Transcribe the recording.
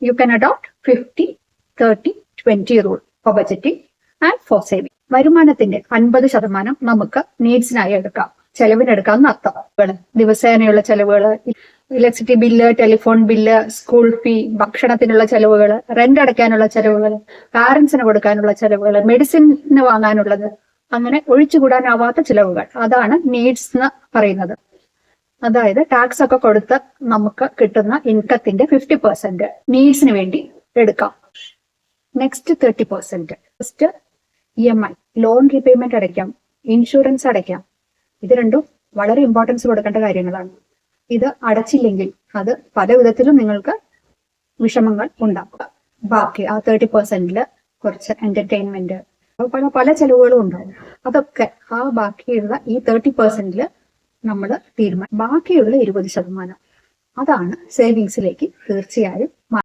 you can adopt 50-30-20 rule for budgeting and for saving. വരുമാനത്തിന്റെ 50% നമുക്ക് നീഡ്സിനായി എടുക്കാം, ചെലവിനെടുക്കാം എന്നർത്ഥം. ദിവസേനയുള്ള ചെലവുകൾ, electricity bill, telephone bill, school fee, ഭക്ഷണത്തിനുള്ള ചെലവുകൾ, റെന്റ് അടയ്ക്കാനുള്ള ചെലവുകൾ, പാരന്റ്സിന് കൊടുക്കാനുള്ള ചെലവുകൾ, മെഡിസിന് വാങ്ങാനുള്ളത്, അങ്ങനെ ഒഴിച്ചുകൂടാനാവാത്ത ചിലവുകൾ, അതാണ് നീഡ്സ് എന്ന് പറയുന്നത്. അതായത് ടാക്സ് ഒക്കെ കൊടുത്ത് നമുക്ക് കിട്ടുന്ന ഇൻകത്തിന്റെ 50% നീഡ്സിന് വേണ്ടി എടുക്കാം. Next 30% first EMI, loan repayment അടയ്ക്കാം, ഇൻഷുറൻസ് അടയ്ക്കാം. ഇത് രണ്ടും വളരെ ഇമ്പോർട്ടൻസ് കൊടുക്കേണ്ട കാര്യങ്ങളാണ്. ഇത് അടച്ചില്ലെങ്കിൽ അത് പല വിധത്തിലും നിങ്ങൾക്ക് വിഷമങ്ങൾ ഉണ്ടാക്കുക. ബാക്കി ആ 30%-ല് കുറച്ച് എന്റർടൈൻമെന്റ്, പല ചെലവുകളും ഉണ്ടാവും. അതൊക്കെ ആ ബാക്കിയുള്ള ഈ 30%-ല് നമ്മൾ ബാക്കിയുള്ള 20% അതാണ് സേവിങ്സിലേക്ക് തീർച്ചയായും